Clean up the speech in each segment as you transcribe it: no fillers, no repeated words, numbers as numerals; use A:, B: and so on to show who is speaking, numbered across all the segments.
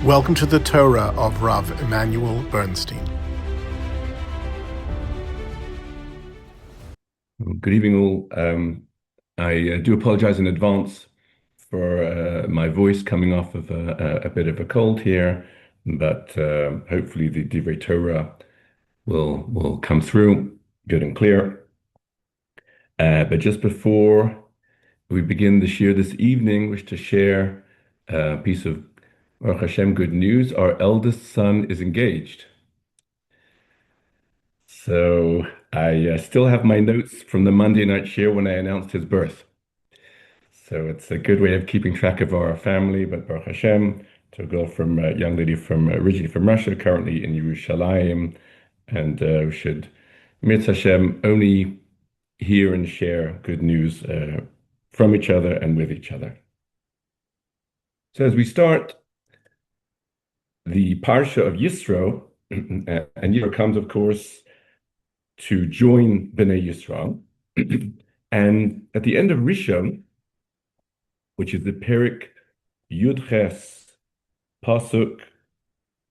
A: Welcome to the Torah of Rabbi Immanuel Bernstein.
B: Good evening, all. I do apologize in advance for my voice coming off of a bit of a cold here, but hopefully the Divrei Torah will come through good and clear. But just before we begin the shir this evening, I wish to share a piece of Baruch Hashem good news. Our eldest son is engaged. So I still have my notes from the Monday night shir when I announced his birth. So it's a good way of keeping track of our family. But Baruch Hashem, to a girl from a young lady from originally from Russia, currently in Yerushalayim, and we should Mitzvah Hashem only hear and share good news from each other and with each other. So as we start the Parsha of Yisro, and Yisro comes, of course, to join Bnei Yisrael, and at the end of Rishon, which is the Perik Yud Ches Pasuk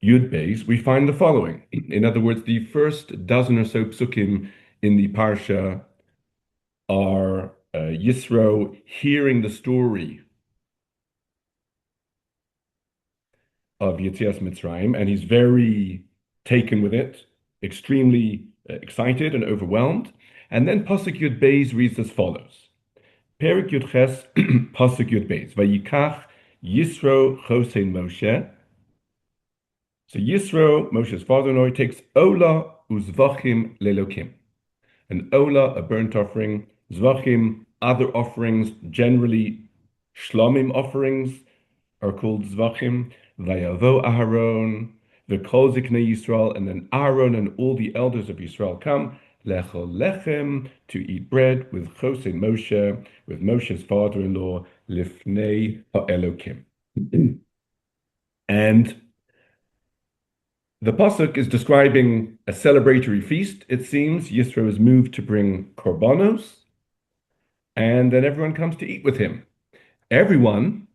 B: Yud Beis, we find the following. In other words, the first dozen or so psukim in the Parsha are Yisro hearing the story of Yetzias Mitzrayim, and he's very taken with it, extremely excited and overwhelmed. And then Pasuk Yud Beis reads as follows. Perik Yud Ches Pasuk Yud Beis. Vayikach Yisro Chosein Moshe. So Yisro, Moshe's father-in-law, takes Ola Uzvachim Lelokim. An Ola, a burnt offering, Zvachim, other offerings, generally Shlomim offerings, are called Zvachim. Vayavo Aharon, V'kol Ziknei Yisrael, and then Aaron and all the elders of Yisrael come, Lechol Lechem, to eat bread with Chosein Moshe, with Moshe's father-in-law, Lifnei Ha'elokim. And the pasuk is describing a celebratory feast. It seems Yisro is moved to bring korbanos, and then everyone comes to eat with him. Everyone,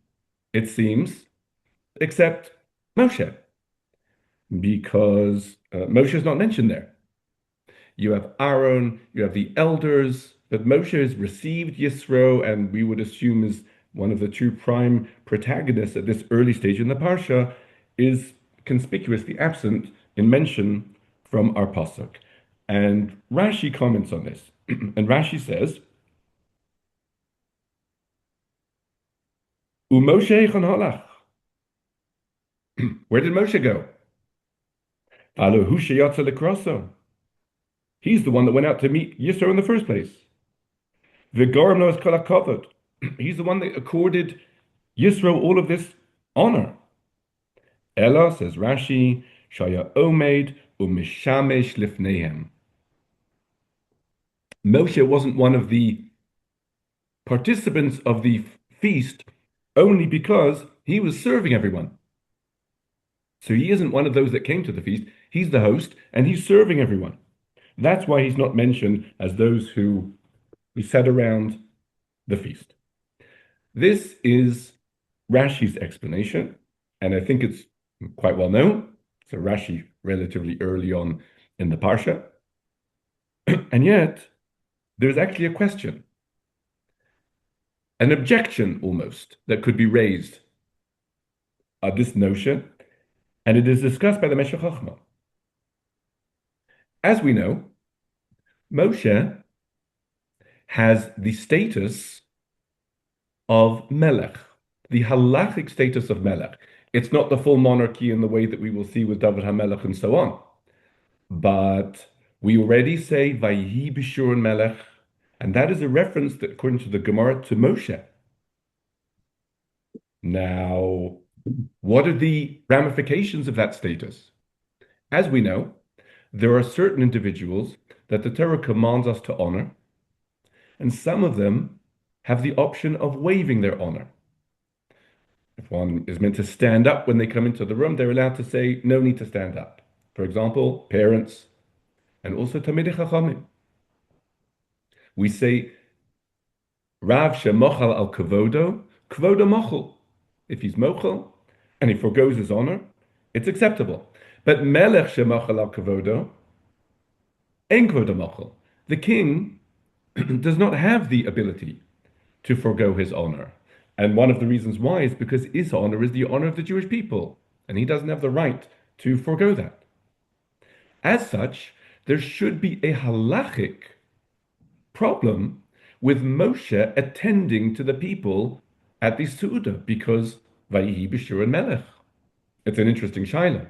B: it seems, except Moshe, because Moshe is not mentioned there. You have Aaron, you have the elders, but Moshe has received Yisro, and we would assume is one of the two prime protagonists at this early stage in the Parsha, is conspicuously absent in mention from our pasuk. And Rashi comments on this, and Rashi says, "Umoshe eichon halach." Where did Moshe go? Alo hu sheyatza lekroso. He's the one that went out to meet Yisro in the first place. V'goram lo es kol hakavod. He's the one that accorded Yisro all of this honor. Ella, says Rashi, shaya omed u'mishamesh lifneihem. Moshe wasn't one of the participants of the feast only because he was serving everyone. So he isn't one of those that came to the feast. He's the host, and he's serving everyone. That's why he's not mentioned as those who sat around the feast. This is Rashi's explanation, and I think it's quite well known. So Rashi relatively early on in the Parsha. And yet, there's actually a question, an objection almost, that could be raised at this notion, and it is discussed by the Meshech Chochmah. As we know, Moshe has the status of Melech, the halachic status of Melech. It's not the full monarchy in the way that we will see with David HaMelech and so on. But we already say Vayihi B'Shur Melech, and that is a reference that, according to the Gemara, to Moshe. Now, what are the ramifications of that status? As we know, there are certain individuals that the Torah commands us to honor, and some of them have the option of waiving their honor. If one is meant to stand up when they come into the room, they're allowed to say, no need to stand up. For example, parents, and also Talmidei Chachamim. We say, Rav shemochal al kavodo, kvodo mochel. If he's mochel, and he forgoes his honor, it's acceptable. But melech shemachal al kavodo, ein kvodo machal. The king does not have the ability to forgo his honor. And one of the reasons why is because his honor is the honor of the Jewish people, and he doesn't have the right to forgo that. As such, there should be a halachic problem with Moshe attending to the people at the Su'udah, because Vayihi B'Shur Melech. It's an interesting shaila.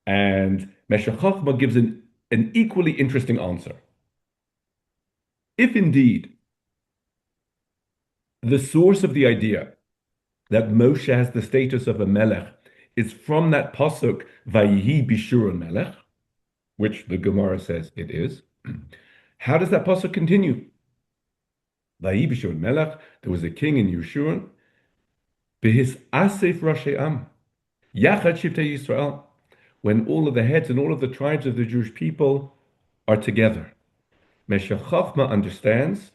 B: And Meshech Chochmah gives an equally interesting answer. If indeed the source of the idea that Moshe has the status of a melech is from that pasuk Vayihi B'Shur Melech, which the Gemara says it is, how does that pasuk continue? Vayihi B'Shur Melech, there was a king in Yeshurun, Behis Asif Rashi Am, Yachad Shivtei Yisrael, when all of the heads and all of the tribes of the Jewish people are together. Meshech Chochmah understands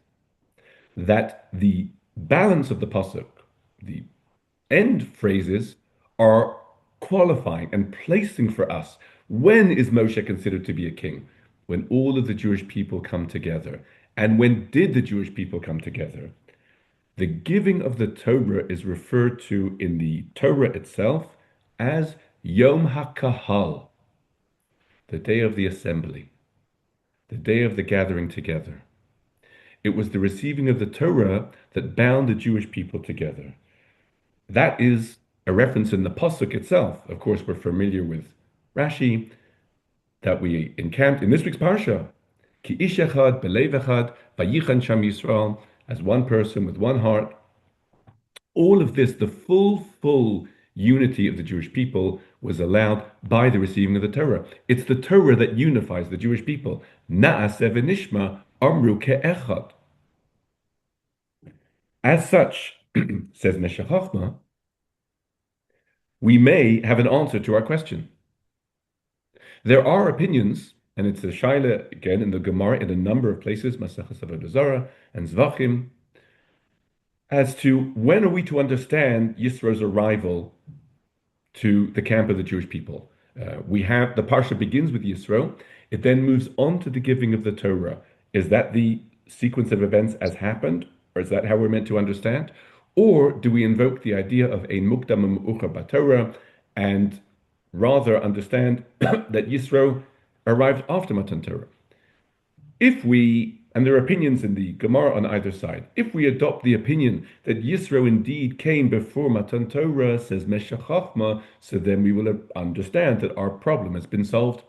B: that the balance of the pasuk, the end phrases, are qualifying and placing for us when is Moshe considered to be a king? When all of the Jewish people come together. And when did the Jewish people come together? The giving of the Torah is referred to in the Torah itself as Yom HaKahal, the day of the assembly, the day of the gathering together. It was the receiving of the Torah that bound the Jewish people together. That is a reference in the pasuk itself. Of course, we're familiar with Rashi that we encamped in this week's parsha. Ki ish echad belev echad vayichan sham Yisrael, as one person with one heart. All of this, the full unity of the Jewish people was allowed by the receiving of the Torah. It's the Torah that unifies the Jewish people. Na'aseh v'nishma amru ke'echad. As such, says Meshech Chochmah, we may have an answer to our question. There are opinions, and it's a shaila again in the Gemara in a number of places, Maseches Avodah Zarah and Zvachim, as to when are we to understand Yisro's arrival to the camp of the Jewish people. We have the parsha begins with Yisro, it then moves on to the giving of the Torah. Is that the sequence of events as happened, or is that how we're meant to understand? Or do we invoke the idea of ein mukdam u'me'uchar b'Torah and rather understand that Yisro arrived after Matan Torah? If we, and there are opinions in the Gemara on either side, if we adopt the opinion that Yisro indeed came before Matan Torah, says Meshech Chochmah, so then we will understand that our problem has been solved.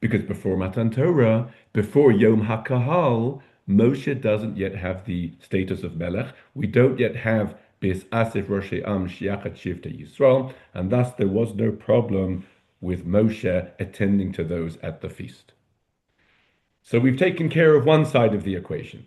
B: Because before Matan Torah, before Yom HaKahal, Moshe doesn't yet have the status of Melech. We don't yet have Bis Asif Rosh Am Shiachat Shivtei Yisrael, and thus there was no problem with Moshe attending to those at the feast. So we've taken care of one side of the equation.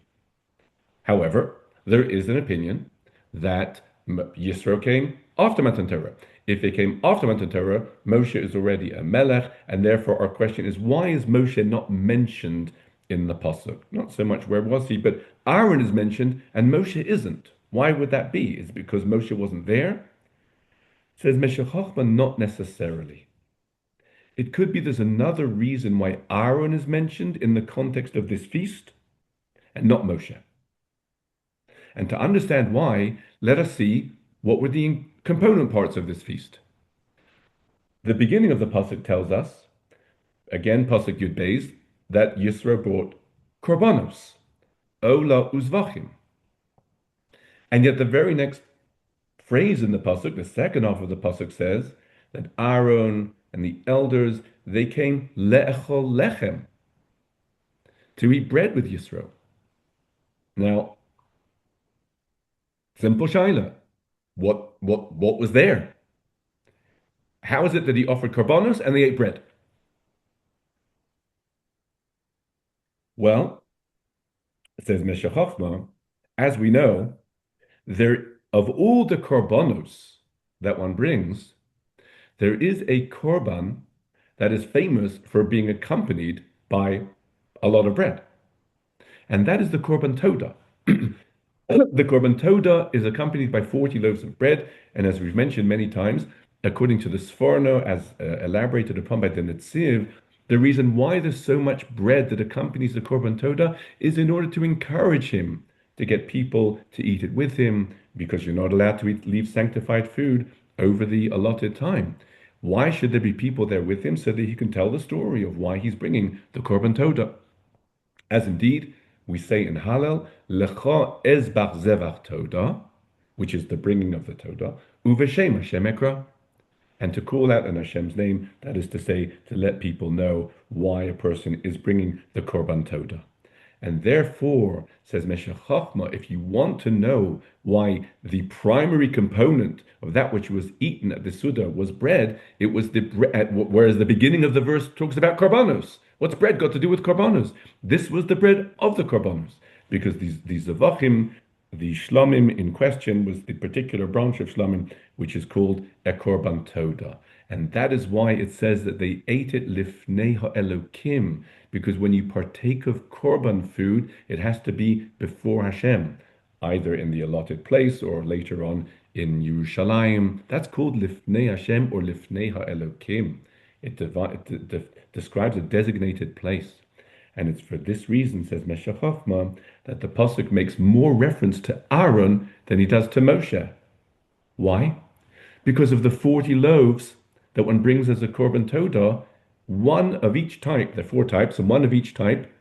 B: However, there is an opinion that Yisro came after Matan Torah. If it came after Matan Torah, Moshe is already a Melech, and therefore our question is, why is Moshe not mentioned in the pasuk? Not so much where was he, but Aaron is mentioned and Moshe isn't. Why would that be? Is it because Moshe wasn't there? Says Meshech Chochmah, not necessarily. It could be there's another reason why Aaron is mentioned in the context of this feast and not Moshe. And to understand why, let us see what were the component parts of this feast. The beginning of the pasuk tells us, again pasuk Yud Beis, that Yisro brought korbanos, ola uzvachim. And yet the very next phrase in the pasuk, the second half of the pasuk, says that Aaron and the elders, they came le'echol lechem, to eat bread with Yisro. Now, simple shaila, what was there? How is it that he offered korbanos and they ate bread? Well, it says Meshech Chochmah, as we know, there of all the korbanos that one brings, there is a korban that is famous for being accompanied by a lot of bread. And that is the korban toda. The Korban Todah is accompanied by 40 loaves of bread, and as we've mentioned many times, according to the Sforno, as elaborated upon by the Netziv, the reason why there's so much bread that accompanies the Korban Todah is in order to encourage him to get people to eat it with him, because you're not allowed to leave sanctified food over the allotted time. Why should there be people there with him so that he can tell the story of why he's bringing the Korban Todah? As indeed we say in Hallel, Lecha ezbach zevach Todah, which is the bringing of the Todah, uveshem Hashem ekra, and to call out in Hashem's name, that is to say, to let people know why a person is bringing the Korban Todah. And therefore, says Meshech Chochmah, if you want to know why the primary component of that which was eaten at the Suda was bread, it was the bread, whereas the beginning of the verse talks about korbanos. What's bread got to do with korbanos? This was the bread of the korbanos, because these zavachim, the shlamim in question, was the particular branch of shlamim which is called a korban todah. And that is why it says that they ate it lifnei ha'elokim, because when you partake of korban food, it has to be before Hashem, either in the allotted place or later on in Yerushalayim. That's called lifnei Hashem or lifnei ha'elokim. It describes a designated place. And it's for this reason, says Meshech Chochmah, that the pasuk makes more reference to Aaron than he does to Moshe. Why? Because of the 40 loaves that one brings as a korban todah, one of each type, there are 4 types, and one of each type,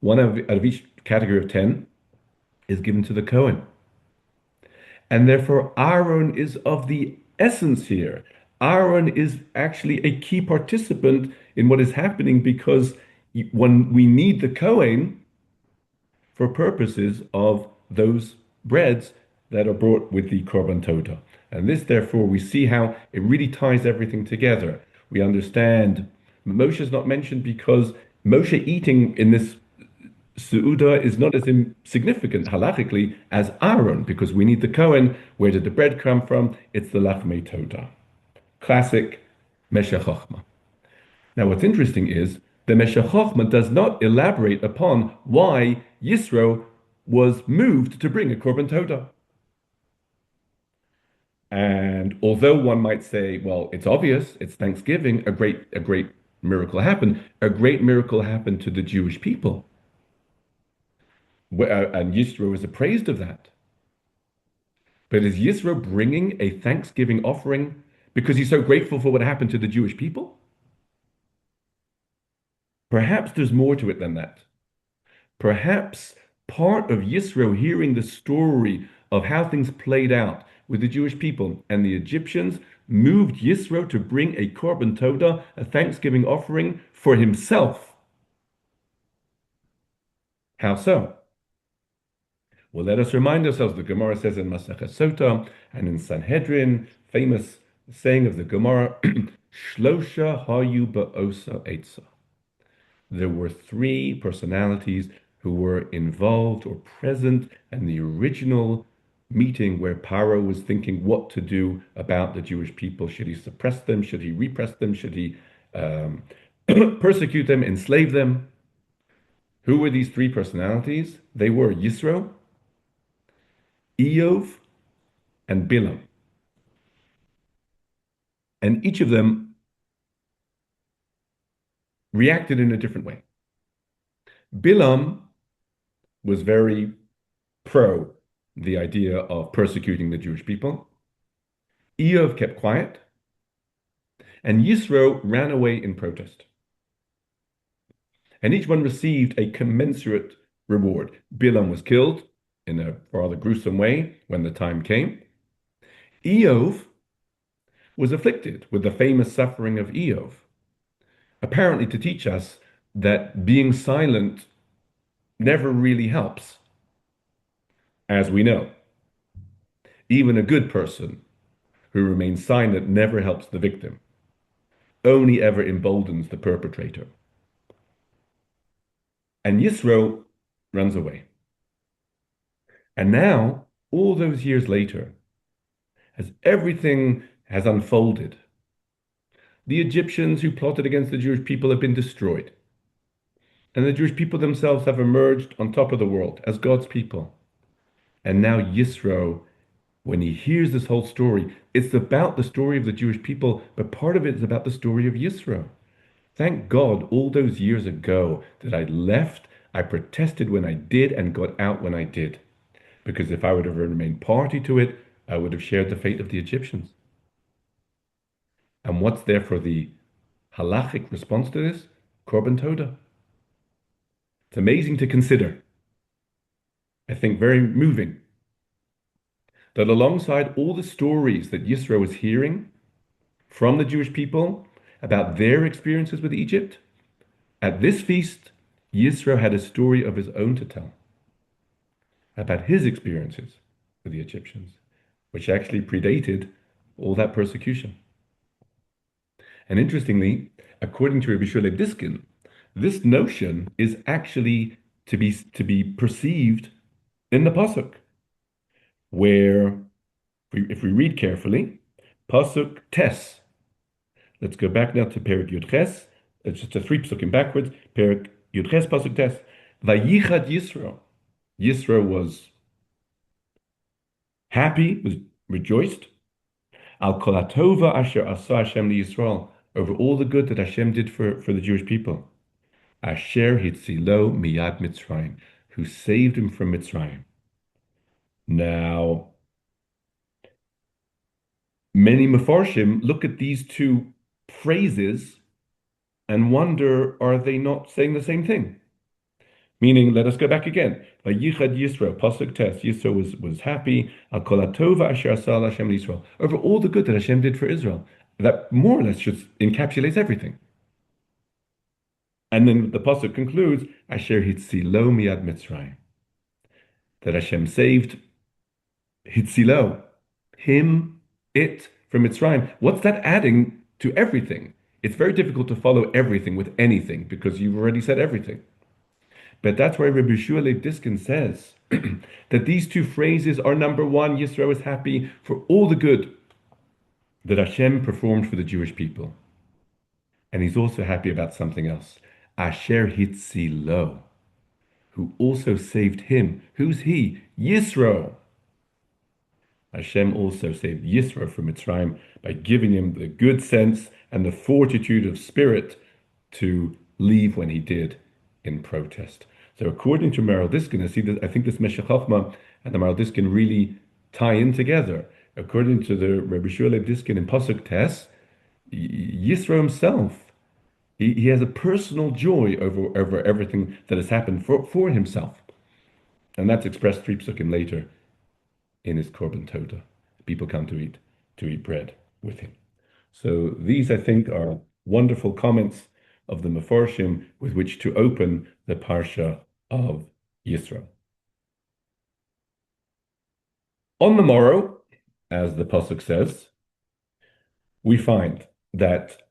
B: out of each category of 10, is given to the Kohen. And therefore, Aaron is of the essence here. Aaron is actually a key participant in what is happening, because when we need the Kohen for purposes of those breads that are brought with the Korban Todah. And this, therefore, we see how it really ties everything together. We understand Moshe is not mentioned because Moshe eating in this Su'uda is not as insignificant halachically as Aaron, because we need the Kohen. Where did the bread come from? It's the Lachmei Todah. Classic Meshech Chochmah. Now, what's interesting is the Meshech Chochmah does not elaborate upon why Yisro was moved to bring a Korban Todah. And although one might say, well, it's obvious, it's Thanksgiving, a great miracle happened. A great miracle happened to the Jewish people. And Yisro is appraised of that. But is Yisro bringing a Thanksgiving offering because he's so grateful for what happened to the Jewish people? Perhaps there's more to it than that. Perhaps part of Yisro hearing the story of how things played out with the Jewish people and the Egyptians moved Yisro to bring a Korban Todah, a Thanksgiving offering for himself. How so? Well, let us remind ourselves, the Gemara says in Masechet Sota and in Sanhedrin, famous saying of the Gemara, Shlosha hayu ba'osa etza. There were 3 personalities who were involved or present in the original meeting where Paro was thinking what to do about the Jewish people. Should he suppress them? Should he repress them? Should he persecute them, enslave them? Who were these 3 personalities? They were Yisro, Eov, and Bilam. And each of them reacted in a different way. Bilam was very pro the idea of persecuting the Jewish people. Eov kept quiet, and Yisro ran away in protest. And each one received a commensurate reward. Bilam was killed in a rather gruesome way when the time came. Eov was afflicted with the famous suffering of Eov, apparently to teach us that being silent never really helps. As we know, even a good person who remains silent never helps the victim, only ever emboldens the perpetrator. And Yisro runs away. And now, all those years later, as everything has unfolded, the Egyptians who plotted against the Jewish people have been destroyed. And the Jewish people themselves have emerged on top of the world as God's people. And now Yisro, when he hears this whole story, it's about the story of the Jewish people, but part of it is about the story of Yisro. Thank God all those years ago that I left, I protested when I did and got out when I did. Because if I would have remained party to it, I would have shared the fate of the Egyptians. And what's there for the halachic response to this? Korban Todah. It's amazing to consider. I think very moving. That alongside all the stories that Yisro was hearing from the Jewish people about their experiences with Egypt, at this feast, Yisro had a story of his own to tell about his experiences with the Egyptians, which actually predated all that persecution. And interestingly, according to Rabbi Shulei Diskin, this notion is actually to be perceived in the pasuk, where if we read carefully, pasuk tes. Let's go back now to Perek Yud Ches. It's just a three pasukim backwards. Perek Yud Ches pasuk tes. Vayichad Yisro. Yisro was happy, was rejoiced. Al kol hatova asher asa Hashem liYisrael, over all the good that Hashem did for the Jewish people. Asher hitzilo miyad Mitzrayim, who saved him from Mitzrayim. Now, many Mefarshim look at these two phrases and wonder, are they not saying the same thing? Meaning, let us go back again. Vayichad Yisro, pasuk tes. Yisro was happy. Al kol hatova asher asa Hashem liYisrael, over all the good that Hashem did for Israel. That more or less just encapsulates everything. And then the pasuk concludes, Asher hitzilo miyad Mitzrayim, that Hashem saved hitzilo, him, it, from Mitzrayim. What's that adding to everything? It's very difficult to follow everything with anything because you've already said everything. But that's why Rabbi Shulei Diskin says that these two phrases are number one, Yisro is happy for all the good that Hashem performed for the Jewish people. And he's also happy about something else. Asher hitzilo, who also saved him. Who's he? Yisro. Hashem also saved Yisro from Mitzrayim by giving him the good sense and the fortitude of spirit to leave when he did in protest. So according to Maral Diskin, I think this Meshech Chochmah and the Maral Diskin really tie in together. According to the Rabbi Shulei Diskin in Pasuk Tes, Yisro himself, he has a personal joy over everything that has happened for himself. And that's expressed three psukim later in his Korban Todah. People come to eat bread with him. So these, I think, are wonderful comments of the Mefarshim with which to open the Parsha of Yisro. On the morrow, as the pasuk says, we find that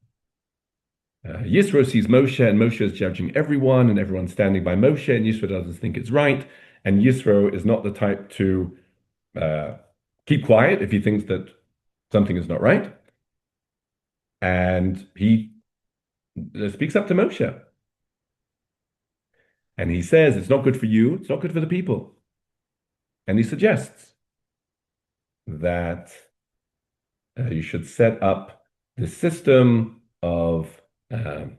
B: Yisro sees Moshe, and Moshe is judging everyone, and everyone's standing by Moshe, and Yisro doesn't think it's right, and Yisro is not the type to keep quiet if he thinks that something is not right, and he speaks up to Moshe, and he says, it's not good for you, it's not good for the people, and he suggests that you should set up the system of Mea,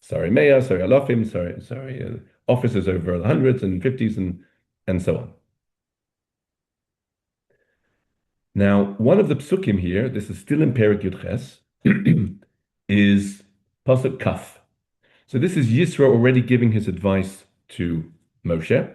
B: Alofim, officers over the hundreds and fifties and so on. Now, one of the psukim here, this is still in Perek Yud Ches, is pasuk Kaf. So this is Yisro already giving his advice to Moshe.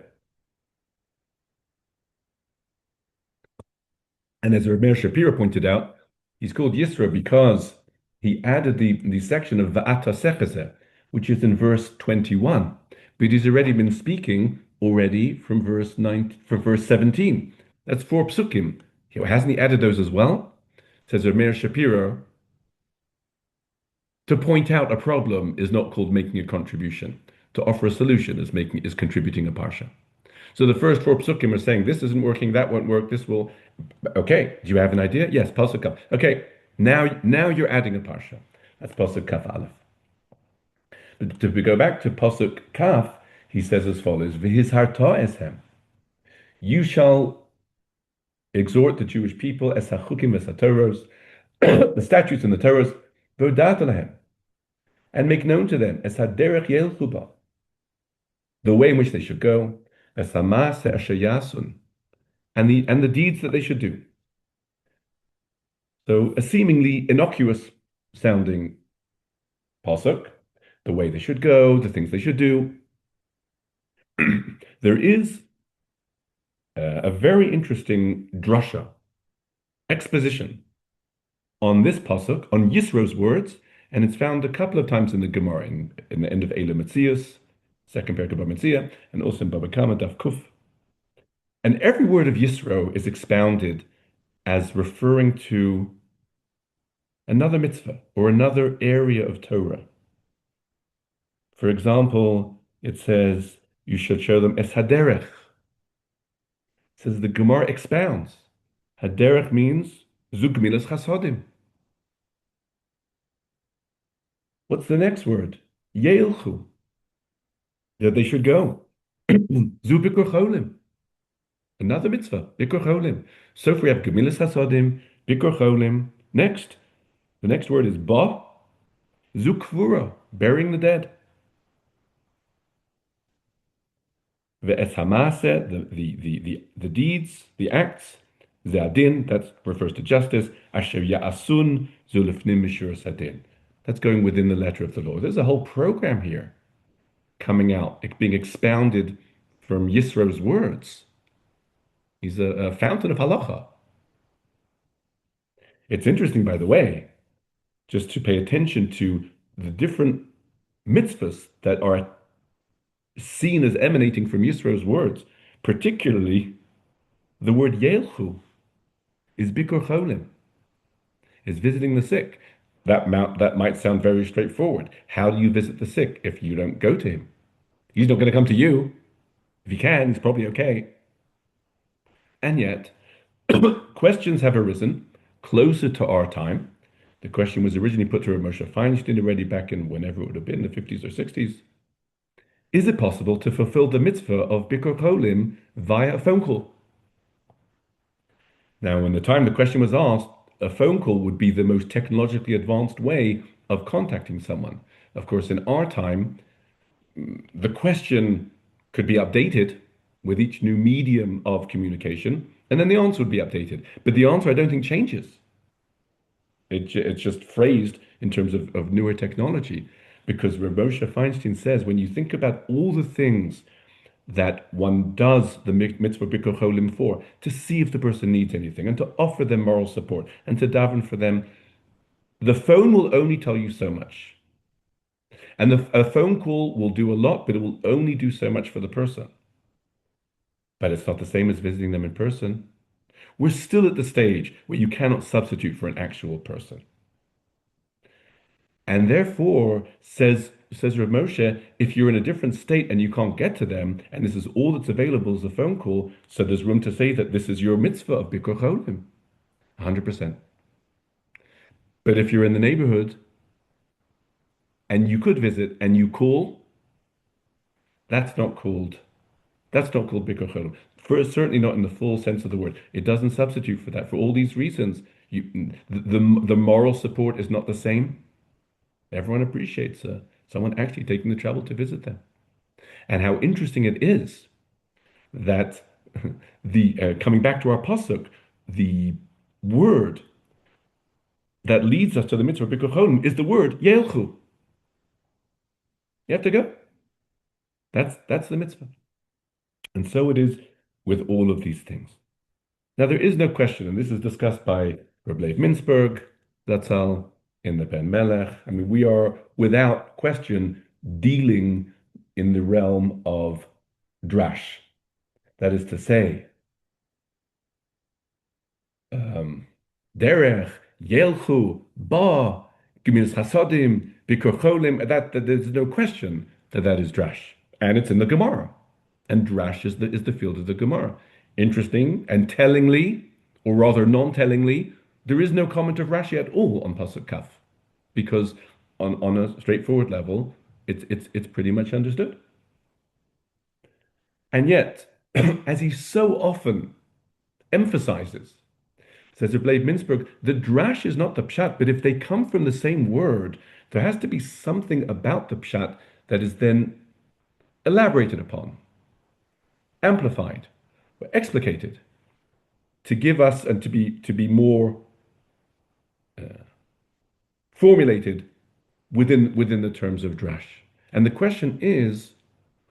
B: And as Rabbi Shapiro pointed out, he's called Yisro because he added the section of Va'ata Sechazeh, which is in verse 21. But he's already been speaking from verse 17. That's 4 psukim. Hasn't he added those as well? Says Rabbi Shapiro, to point out a problem is not called making a contribution. To offer a solution is contributing a parsha. So the first 4 psukim are saying, this isn't working, that won't work, this will... Okay, do you have an idea? Yes, pasuk kaf. Okay, now you're adding a parsha. That's pasuk kaf aleph. But if we go back to pasuk kaf, he says as follows, V'hizharta eshem. You shall exhort the Jewish people, es hachukim es hatoros, the statutes and the Torahs, v'odat alehem, and make known to them, es haderech yelchu ba, the way in which they should go, es hama'aseh asher yasun, and the deeds that they should do. So a seemingly innocuous sounding pasuk, the way they should go, the things they should do. There is a very interesting drasha, exposition on this pasuk, on Yisro's words, and it's found a couple of times in the Gemara, in the end of Elul Metzias, second parak of Bamidbar, and also in Baba Kama Daf Kuf. And every word of Yisro is expounded as referring to another mitzvah or another area of Torah. For example, it says you should show them es haderech. It says the Gemara expounds. Haderech means zu gemilas chasodim. What's the next word? Yeilchu. That they should go. Zu bikur cholim. Another mitzvah, bikur cholim. So if we have gemilas chasodim, bikur cholim. Next, the next word is ba, zu kvura, burying the dead. Ve'es hamaseh, the deeds, the acts, ze'adin, that refers to justice, asher ya'asun, zu lifnim mishur sadin. That's going within the letter of the law. There's a whole program here coming out, being expounded from Yisro's words. He's a fountain of halacha. It's interesting, by the way, just to pay attention to the different mitzvahs that are seen as emanating from Yisro's words, particularly the word Yelchu is Bikur Cholim, is visiting the sick. That might sound very straightforward. How do you visit the sick if you don't go to him? He's not going to come to you. If he can, it's probably okay. And yet, questions have arisen closer to our time. The question was originally put to Rav Moshe Feinstein already back in whenever it would have been, the 50s or 60s. Is it possible to fulfill the mitzvah of Bikur Cholim via a phone call? Now, in the time the question was asked, a phone call would be the most technologically advanced way of contacting someone. Of course, in our time, the question could be updated with each new medium of communication, and then the answer would be updated. But the answer, I don't think, changes. It's just phrased in terms of newer technology. Because Rav Moshe Feinstein says, when you think about all the things that one does the mitzvah Bikur Cholim for, to see if the person needs anything, and to offer them moral support, and to daven for them, the phone will only tell you so much. And a phone call will do a lot, but it will only do so much for the person. But it's not the same as visiting them in person. We're still at the stage where you cannot substitute for an actual person. And therefore, says Rav Moshe, if you're in a different state and you can't get to them, and this is all that's available is a phone call, so there's room to say that this is your mitzvah of Bikur Cholim, 100%. But if you're in the neighborhood and you could visit and you call, that's not called Bikur Cholim. Certainly not in the full sense of the word. It doesn't substitute for that. For all these reasons, the moral support is not the same. Everyone appreciates someone actually taking the trouble to visit them. And how interesting it is that coming back to our pasuk, the word that leads us to the mitzvah of Bikur Cholim is the word Yelchu. You have to go. That's the mitzvah. And so it is with all of these things. Now there is no question, and this is discussed by Reb Leib Mintzberg, Zatzal, in the Ben Melech. I mean, we are without question dealing in the realm of drash. That is to say, derech, yelchu, ba, gemilas chasodim, bikur cholim, that there's no question that is drash. And it's in the Gemara. And drash is the field of the Gemara. Interesting and tellingly, or rather non-tellingly, there is no comment of Rashi at all on Pasuk Kaf, because on a straightforward level, it's pretty much understood. And yet, as he so often emphasizes. Says Rabbi Mintzberg, the drash is not the pshat, but if they come from the same word, there has to be something about the pshat that is then elaborated upon, amplified, or explicated to give us and to be more formulated within the terms of drash. And the question is,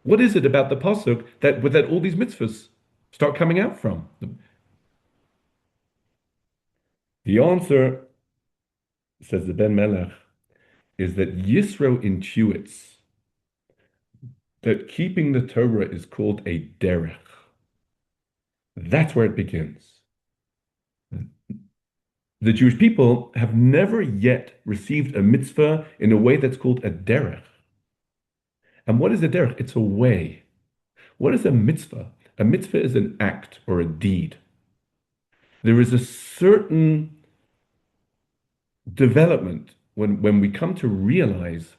B: what is it about the pasuk that all these mitzvahs start coming out from? The answer, says the Ben Melech, is that Yisro intuits that keeping the Torah is called a derech. That's where it begins. The Jewish people have never yet received a mitzvah in a way that's called a derech. And what is a derech? It's a way. What is a mitzvah? A mitzvah is an act or a deed. There is a certain development when we come to realize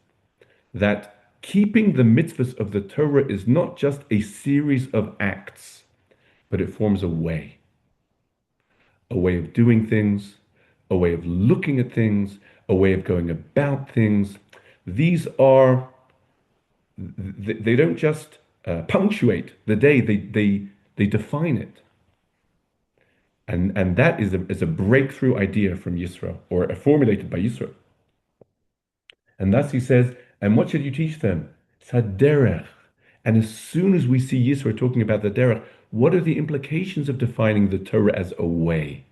B: that keeping the mitzvahs of the Torah is not just a series of acts, but it forms a way of doing things, a way of looking at things, a way of going about things. These are, they don't just punctuate the day, they define it. And that is a breakthrough idea from Yisro, or formulated by Yisro. And thus he says, and what should you teach them? It's haderech. And as soon as we see Yisro talking about the derech, what are the implications of defining the Torah as a way?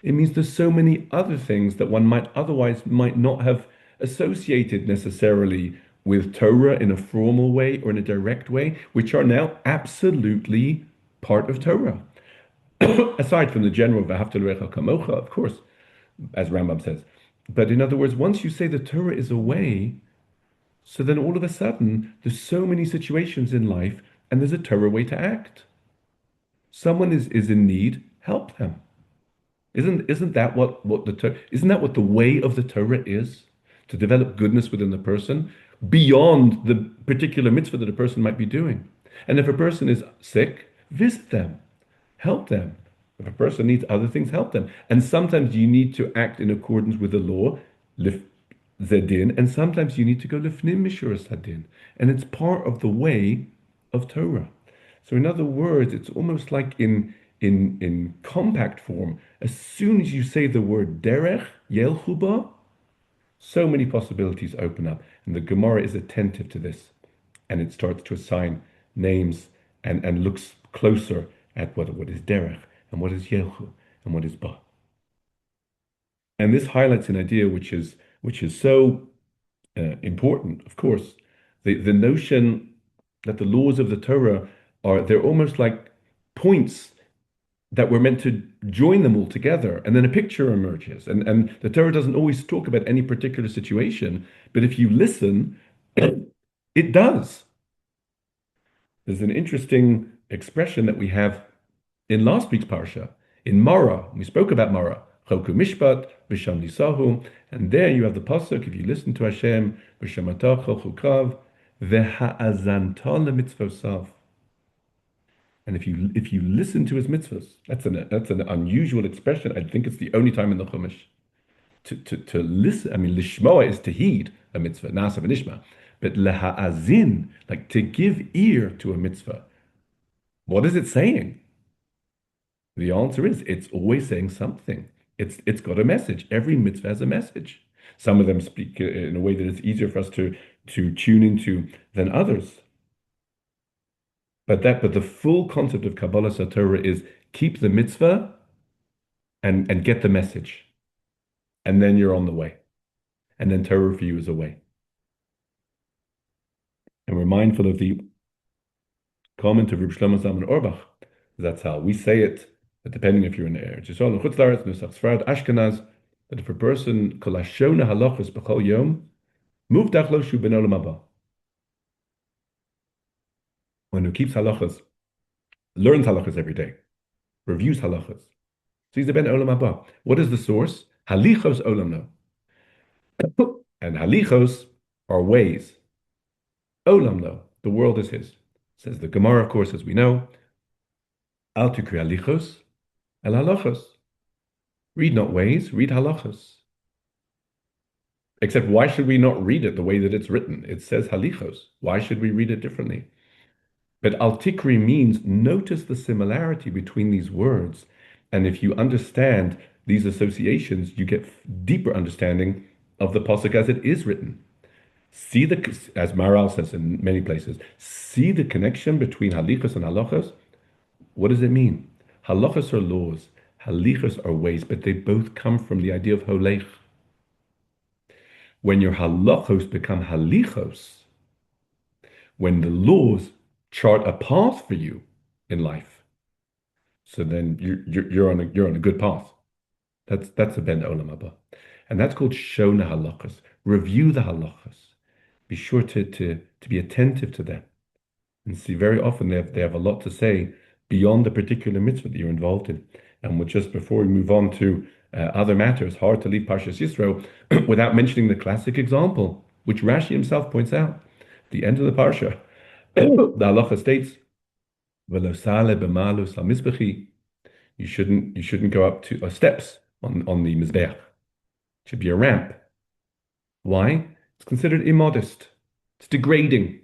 B: It means there's so many other things that one might not have associated necessarily with Torah in a formal way or in a direct way, which are now absolutely part of Torah. Aside from the general V'ahavta l'orecha kamocha, of course, as Rambam says. But in other words, once you say the Torah is a way, so then all of a sudden, there's so many situations in life, and there's a Torah way to act. Someone is in need, help them. Isn't that what isn't that what the way of the Torah is? To develop goodness within the person beyond the particular mitzvah that a person might be doing. And if a person is sick, visit them, help them. If a person needs other things, help them. And sometimes you need to act in accordance with the law, lif zedin, and sometimes you need to go lifnim mishuras hadin. And it's part of the way of Torah. So in other words, it's almost like in compact form. As soon as you say the word derech, yelchuba, so many possibilities open up. And the Gemara is attentive to this. And it starts to assign names and looks closer at what is derech, and what is yelchu, and what is ba. And this highlights an idea which is so important, of course. The notion that the laws of the Torah they're almost like points that we're meant to join them all together, and then a picture emerges. And the Torah doesn't always talk about any particular situation, but if you listen, it does. There's an interesting expression that we have in last week's parsha, in Mara. We spoke about Mara. Choku mishpat, v'sham nisahu. And there you have the pasuk, if you listen to Hashem, v'shamata chochukav, v'ha'azanta lemitzvosav. And if you listen to his mitzvahs, that's an unusual expression. I think it's the only time in the Chumash. To listen, I mean, lishmoa is to heed a mitzvah, nasa v'nishma. But leha'azin, like to give ear to a mitzvah. What is it saying? The answer is it's always saying something. It's got a message. Every mitzvah has a message. Some of them speak in a way that it's easier for us to tune into than others. But the full concept of Kabbalah Torah is keep the mitzvah and get the message. And then you're on the way. And then Torah for you is a way. And we're mindful of the comment of Reb Shlomo Zalman Auerbach. That's how we say it, that depending if you're in Eretz Yisrael, Chutz La'aretz, Nusach Sfarad, Ashkenaz, that if a person kol hashona halachos b'chol yom, muvtach lo shu ben olam haba. One who keeps halachas, learns halachas every day, reviews halachas. So he's a ben olam haba. What is the source? Halichos olam lo. And halichos are ways. Olam lo, the world is his. Says the Gemara, of course, as we know, al tikri halichos, El halachos. Read not ways, read halachos. Except why should we not read it the way that it's written? It says halichos. Why should we read it differently? But al tikri means notice the similarity between these words. And if you understand these associations, you get deeper understanding of the pasuk as it is written. See the, as Maral says in many places, see the connection between halichos and halachos. What does it mean? Halachos are laws, halichos are ways, but they both come from the idea of holech. When your halachos become halichos, when the laws chart a path for you in life, so then you're on a good path. That's a ben olam haba, and that's called shona halachos. Review the halachos. Be sure to be attentive to them, and see very often they have a lot to say beyond the particular mitzvah that you're involved in. And just before we move on to other matters, hard to leave Parshas Yisro without mentioning the classic example, which Rashi himself points out. The end of the parsha, the halacha states, "V'lo sale b'malus hamizbechi." You shouldn't go up to steps on the mizbeach. It should be a ramp. Why? It's considered immodest. It's degrading.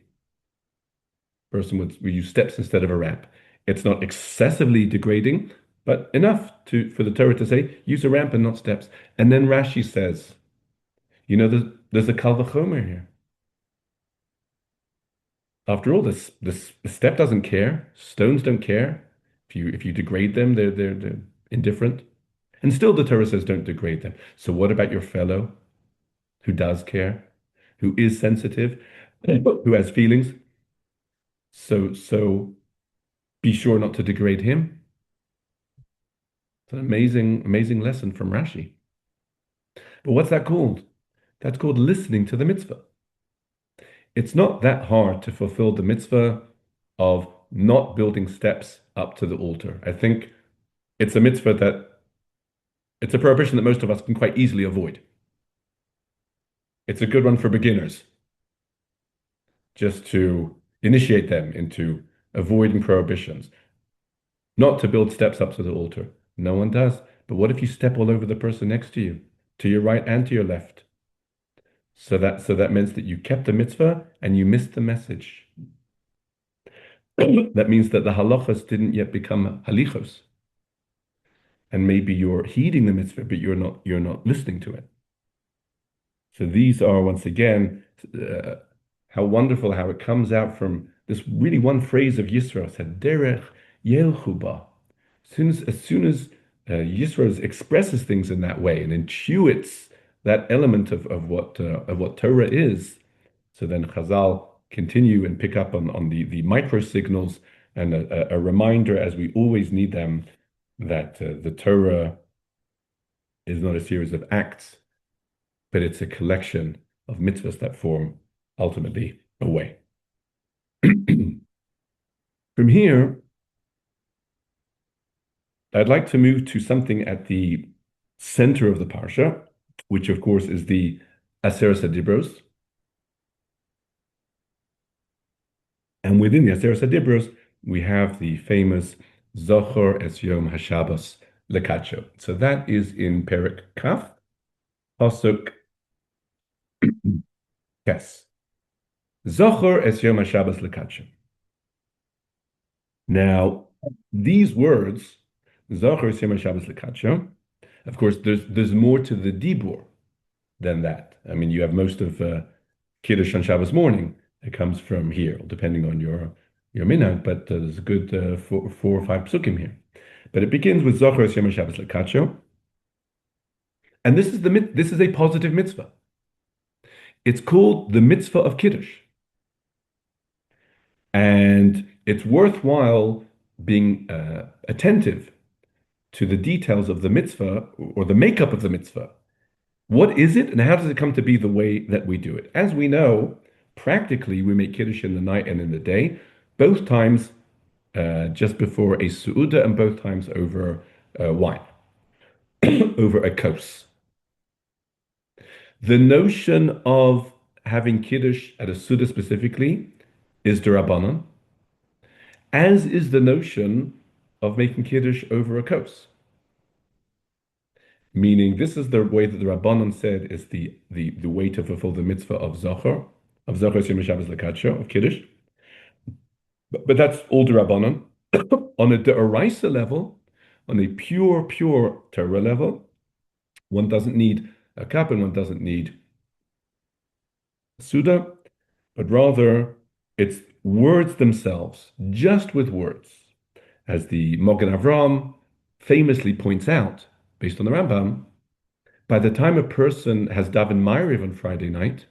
B: Person would use steps instead of a ramp. It's not excessively degrading, but enough for the Torah to say, use a ramp and not steps. And then Rashi says, there's a kal v'chomer here. After all, this step doesn't care. Stones don't care. If you degrade them, they're indifferent. And still the Torah says don't degrade them. So what about your fellow who does care, who is sensitive, who has feelings? So be sure not to degrade him. It's an amazing lesson from Rashi. But what's that called? That's called listening to the mitzvah. It's not that hard to fulfill the mitzvah of not building steps up to the altar. I think it's a mitzvah it's a prohibition that most of us can quite easily avoid. It's a good one for beginners, just to initiate them into avoiding prohibitions. Not to build steps up to the altar. No one does. But what if you step all over the person next to you, to your right and to your left? So that means that you kept the mitzvah and you missed the message. That means that the halachas didn't yet become halichos. And maybe you're heeding the mitzvah, but you're not listening to it. So these are, once again, how wonderful how it comes out from this really one phrase of Yisro, said derech yelchuba. As soon as Yisro expresses things in that way and intuits that element of what Torah is, so then Chazal continue and pick up on the micro signals and a reminder, as we always need them, that the Torah is not a series of acts, but it's a collection of mitzvahs that form ultimately a way. From here, I'd like to move to something at the center of the parsha, which of course is the Aseret HaDibros. And within the Aseret HaDibros, we have the famous Zochor es Yom HaShabbos Lekacho. So that is in Perek Kaf, Pasuk Tes. Zochor es Yom HaShabbos Lekacho. Now, these words, Zochor es Yom HaShabbos Lekacho, of course, there's more to the Dibur than that. I mean, you have most of Kiddush on Shabbos morning. It comes from here, depending on your minhag, but there's a good 4 or 5 psukim here. But it begins with Zochor es Yom HaShabbos Lekacho, and this is a positive mitzvah. It's called the mitzvah of Kiddush, and it's worthwhile being attentive to the details of the mitzvah or the makeup of the mitzvah. What is it, and how does it come to be the way that we do it? As we know, practically we make Kiddush in the night and in the day, both times just before a su'udah and both times over wine, over a kos. The notion of having Kiddush at a su'udah specifically is d'Rabbanan, as is the notion of making Kiddush over a kos. meaning this is the way that the Rabbanon said is the way to fulfill the mitzvah of Zachor Shem Shabbos Lekadsho, of Kiddush. But that's all the Rabbanon. On a Deoraisa level, on a pure Torah level, one doesn't need a cup and one doesn't need a Suda, but rather it's words themselves, just with words. As the Mogen Avram famously points out, based on the Rambam, by the time a person has daven Ma'ariv on Friday night,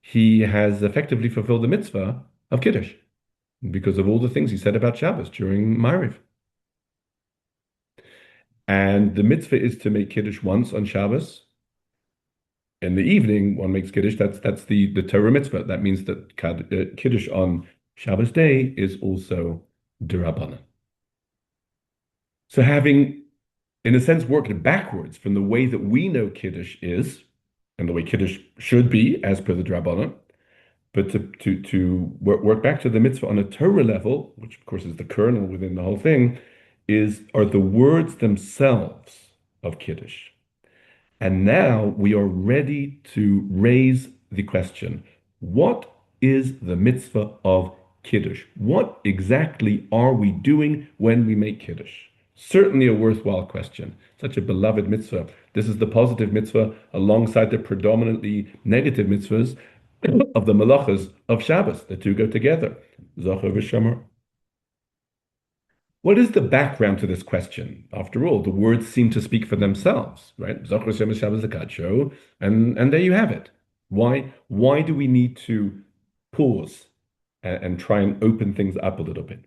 B: he has effectively fulfilled the mitzvah of Kiddush because of all the things he said about Shabbos during Ma'ariv. And the mitzvah is to make Kiddush once on Shabbos. In the evening, one makes Kiddush. That's the Torah mitzvah. That means that Kiddush on Shabbos day is also d'Rabbanan. So having, in a sense, worked backwards from the way that we know Kiddush is, and the way Kiddush should be, as per the d'Rabbanan, but to work back to the mitzvah on a Torah level, which of course is the kernel within the whole thing, are the words themselves of Kiddush. And now we are ready to raise the question, what is the mitzvah of Kiddush? What exactly are we doing when we make Kiddush? Certainly a worthwhile question. Such a beloved mitzvah. This is the positive mitzvah alongside the predominantly negative mitzvahs of the malachas of Shabbos. The two go together. Zachor v'shamar. What is the background to this question? After all, the words seem to speak for themselves, right? Zachor Shemos Shabbos Lekadsho, and there you have it. Why do we need to pause and try and open things up a little bit?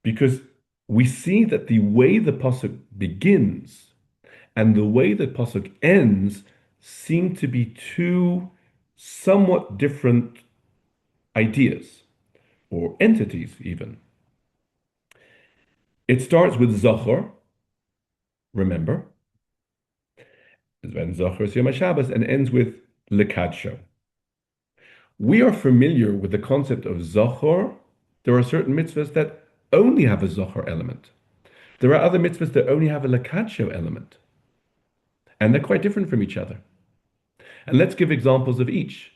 B: Because we see that the way the pasuk begins and the way the pasuk ends seem to be two somewhat different ideas or entities even. It starts with Zachor, remember, and Zachor Yom Shabbos, and ends with Lekadsho. We are familiar with the concept of Zachor. There are certain mitzvahs that only have a Zachor element. There are other mitzvahs that only have a Lekadsho element. And they're quite different from each other. And let's give examples of each,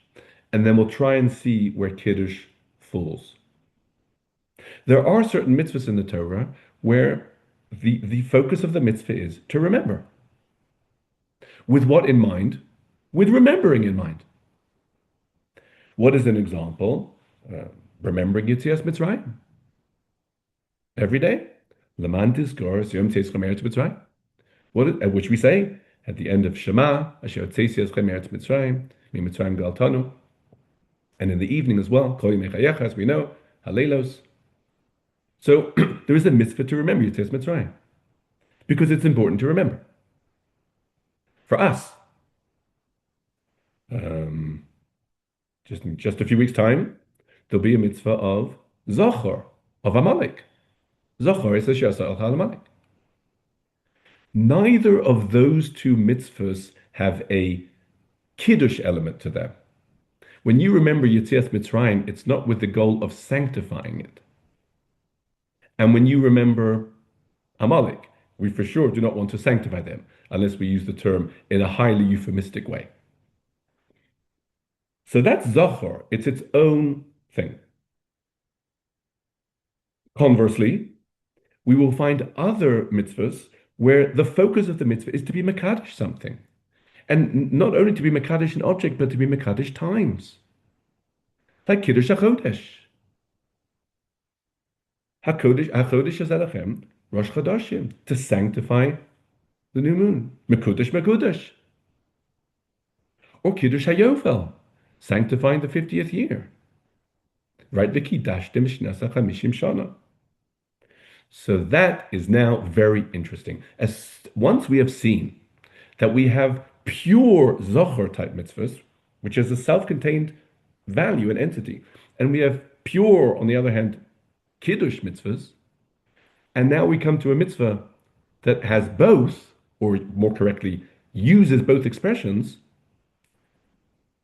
B: and then we'll try and see where Kiddush falls. There are certain mitzvahs in the Torah where the focus of the mitzvah is to remember. With what in mind? With remembering in mind. What is an example? Remembering Yetzias Mitzrayim. Every day. Leman tizkor yom tzeis chem eretz Mitzrayim. Which we say at the end of Shema, Asher tzeis chem eretz Mitzrayim, mi Mitzrayim galtanu. And in the evening as well, Kol yimei chayecha, as we know, Halelos. So there is a mitzvah to remember Yetzias Mitzrayim because it's important to remember. For us, just a few weeks' time, there'll be a mitzvah of Zachor, of Amalek. Zachor is Asher Asa'al Amalek. Neither of those two mitzvahs have a Kiddush element to them. When you remember Yetzias Mitzrayim, it's not with the goal of sanctifying it. And when you remember Amalek, we for sure do not want to sanctify them, unless we use the term in a highly euphemistic way. So that's Zachor. It's its own thing. Conversely, we will find other mitzvahs where the focus of the mitzvah is to be Mekadesh something. And not only to be Mekadesh an object, but to be Mekadesh times. Like Kiddush HaChodesh. HaChodesh HaZerachem, Rosh Chodashim, to sanctify the new moon. Mekudesh. Or Kiddush HaYovel, sanctifying the 50th year. Right? V'kidashtem shnasa chamishim shana. So that is now very interesting. Once we have seen that we have pure Zachor type mitzvahs, which is a self-contained value and entity, and we have pure, on the other hand, Kiddush mitzvahs, and now we come to a mitzvah that has both, or more correctly, uses both expressions.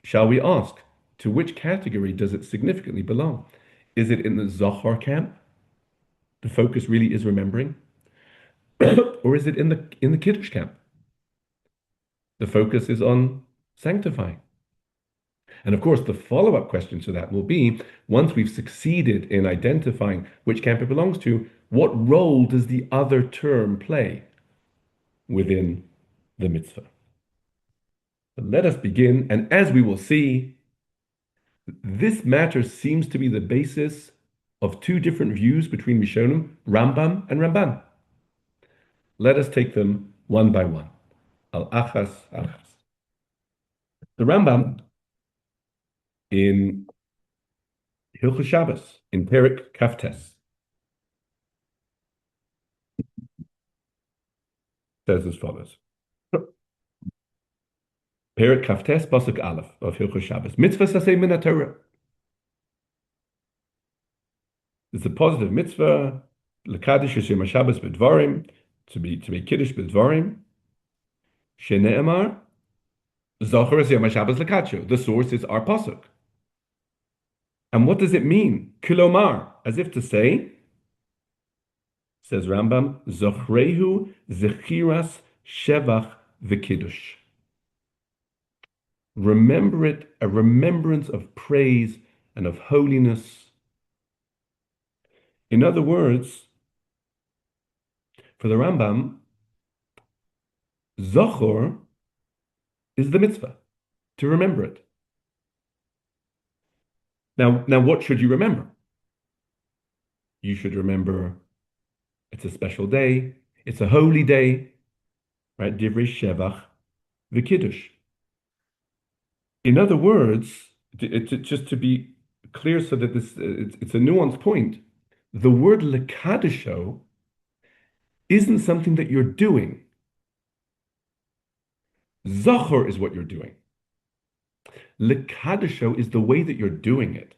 B: Shall we ask, to which category does it significantly belong? Is it in the Zachor camp? The focus really is remembering. Or is it in the Kiddush camp? The focus is on sanctifying. And of course, the follow-up question to that will be, once we've succeeded in identifying which camp it belongs to, what role does the other term play within the mitzvah? But let us begin, and as we will see, this matter seems to be the basis of two different views between Rishonim, Rambam and Ramban. Let us take them one by one. Al-Achas, Achas. The Rambam in Hilchos Shabbos, in Perek Kaftes, says as follows. Perek Kaftes, Pasuk Aleph of Hilchos Shabbos. Mitzvah saseh min Torah. It's a positive mitzvah, lekadish Yom Shabbos b'dvarim, to be kiddush b'dvarim. Shene'emar, Zocher es Yom Shabbos lekadsho. The source is our pasuk. And what does it mean? Kilomar, as if to say, says Rambam, Zochrehu zechiras shevach v'kiddush. Remember it, a remembrance of praise and of holiness. In other words, for the Rambam, Zochor is the mitzvah, to remember it. Now, what should you remember? You should remember it's a special day, it's a holy day, right? Divrei Shevach v'Kiddush. In other words, just to be clear so that it's a nuanced point, the word lekadisho isn't something that you're doing. Zachor is what you're doing. Lekadisho is the way that you're doing it.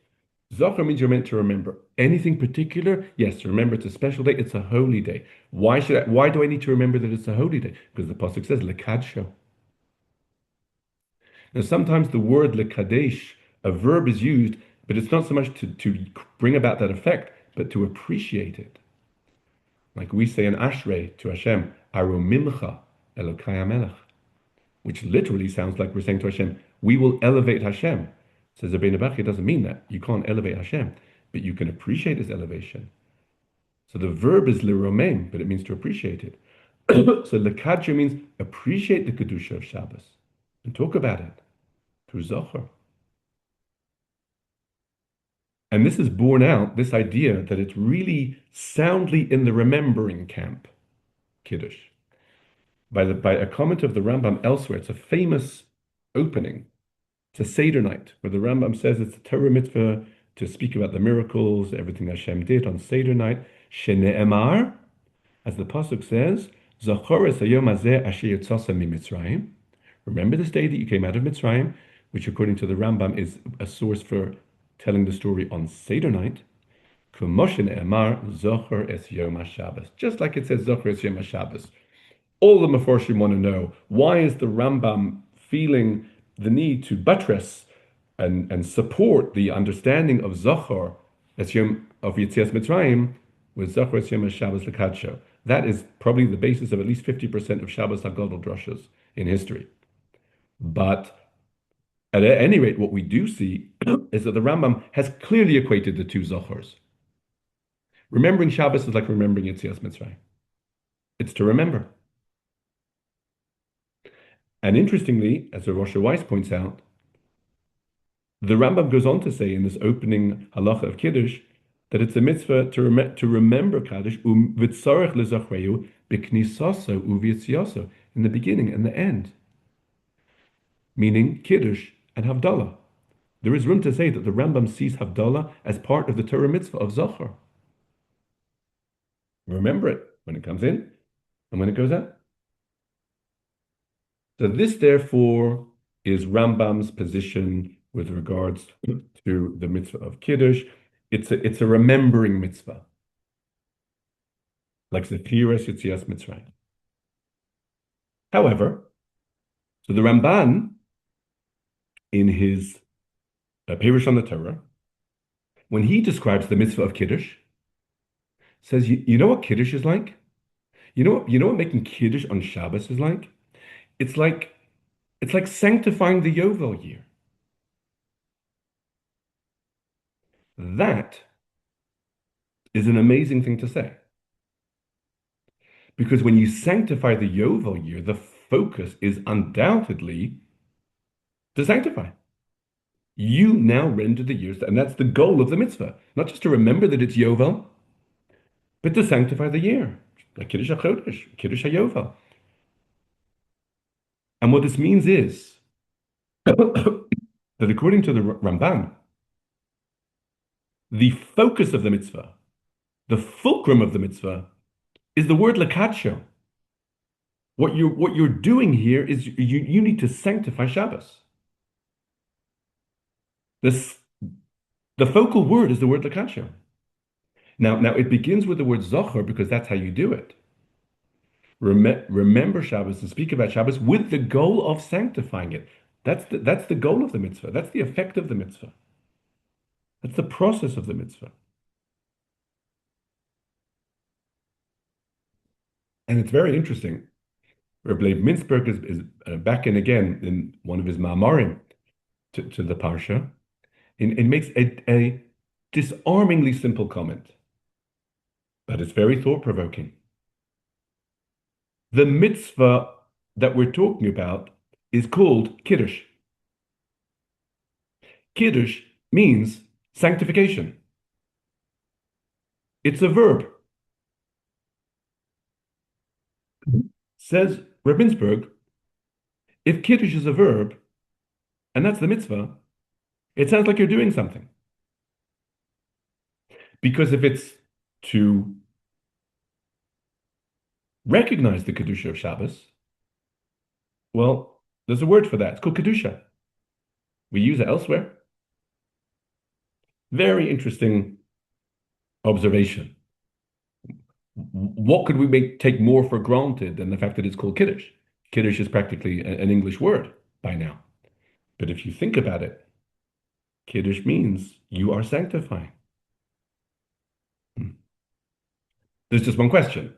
B: Zachor means you're meant to remember. Anything particular? Yes, remember it's a special day, it's a holy day. Why do I need to remember that it's a holy day? Because the pasuk says lekadisho. Now sometimes the word lekadesh, a verb is used, but it's not so much to bring about that effect, but to appreciate it. Like we say in Ashrei to Hashem, Aromimcha Elokai HaMelech, which literally sounds like we're saying to Hashem, we will elevate Hashem. Says Rabbi Immanuel, it doesn't mean that. You can't elevate Hashem, but you can appreciate his elevation. So the verb is liromem, but it means to appreciate it. So lekadjo means appreciate the kedusha of Shabbos and talk about it through Zohar. And this is borne out, this idea that it's really soundly in the remembering camp, Kiddush. By a comment of the Rambam elsewhere, it's a famous opening. It's a Seder night, where the Rambam says it's a Torah mitzvah to speak about the miracles, everything Hashem did on Seder night. Shene'emar, as the pasuk says, Zachor es hayom hazeh asher yitzasa miMitzrayim. Remember this day that you came out of Mitzrayim, which according to the Rambam is a source for telling the story on Seder night. Kumo shene'emar Zachor es Yom HaShabbos. Just like it says Zachor es Yom HaShabbos. All the Meforshim want to know, why is the Rambam feeling the need to buttress and support the understanding of Zachor as Yom of Yetzias Mitzrayim with Zachor es Yom HaShabbos lekadsho? That is probably the basis of at least 50% of Shabbos Aggadah drushes in history. But at any rate, what we do see is that the Rambam has clearly equated the two Zachors. Remembering Shabbos is like remembering Yetzias Mitzrayim. It's to remember. And interestingly, as Rosh Weiss points out, the Rambam goes on to say in this opening halacha of Kiddush that it's a mitzvah to remember Kaddish v'tzarech lezachreyu b'knisaso u'v'yitziaso, in the beginning and the end, meaning Kiddush and Havdalah. There is room to say that the Rambam sees Havdalah as part of the Torah mitzvah of Zachor. Remember it when it comes in and when it goes out. So this, therefore, is Rambam's position with regards to the mitzvah of Kiddush. It's a remembering mitzvah, like Zechiras Yetzias Mitzrayim. However, so the Ramban, in his Perush on the Torah, when he describes the mitzvah of Kiddush, says, you know what Kiddush is like? You know what making Kiddush on Shabbos is like? It's like it's like sanctifying the Yovel year. That is an amazing thing to say. Because when you sanctify the Yovel year, the focus is undoubtedly to sanctify. You now render the years, and that's the goal of the mitzvah. Not just to remember that it's Yovel, but to sanctify the year. Like Kiddush HaChodesh, Kiddush HaYovel. And what this means is that according to the Ramban, the focus of the mitzvah, the fulcrum of the mitzvah, is the word lakacho. What you're doing here is you need to sanctify Shabbos. This the focal word is the word lakacho. Now it begins with the word zocher because that's how you do it. Remember Shabbos and speak about Shabbos with the goal of sanctifying it. That's the goal of the mitzvah. That's the effect of the mitzvah. That's the process of the mitzvah. And it's very interesting. Rabbi Mintzberg is back in again in one of his ma'amarim to the parsha. It makes a disarmingly simple comment, but it's very thought-provoking. The mitzvah that we're talking about is called Kiddush. Kiddush means sanctification. It's a verb. Says Rabbi Bernstein, if Kiddush is a verb, and that's the mitzvah, it sounds like you're doing something. Because if it's to recognize the Kedusha of Shabbos, well, there's a word for that. It's called Kedusha. We use it elsewhere. Very interesting observation. What could we take more for granted than the fact that it's called Kiddush? Kiddush is practically an English word by now. But if you think about it, Kiddush means you are sanctifying. There's just one question.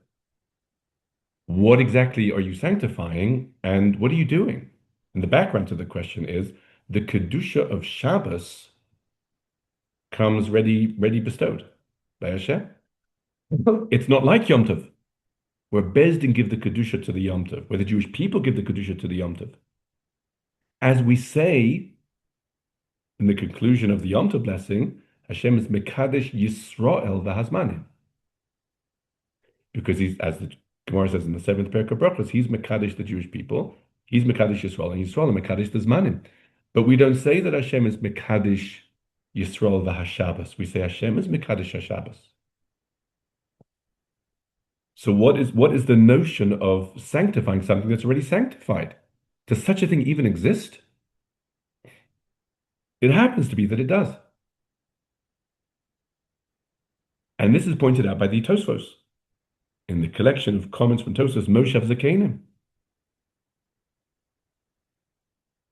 B: What exactly are you sanctifying and what are you doing? And the background to the question is the Kedusha of Shabbos comes ready bestowed by Hashem. It's not like Yom Tov, where Beis Din give the Kedusha to the Yom Tov, where the Jewish people give the Kedusha to the Yom Tov. As we say in the conclusion of the Yom Tov blessing, Hashem is Mekadesh Yisrael v'Hazmanim. Because he's, as the Gemara says in the 7th parak of Brachos, he's Mekadesh the Jewish people, he's Mekadesh Yisrael, and Yisrael is Mekadesh the Zmanim. But we don't say that Hashem is Mekadesh Yisrael v'Hashabbos. We say Hashem is Mekadesh HaShabbos. So what is the notion of sanctifying something that's already sanctified? Does such a thing even exist? It happens to be that it does. And this is pointed out by the Tosfos in the collection of comments from Tosfos, Moshav Zakenim.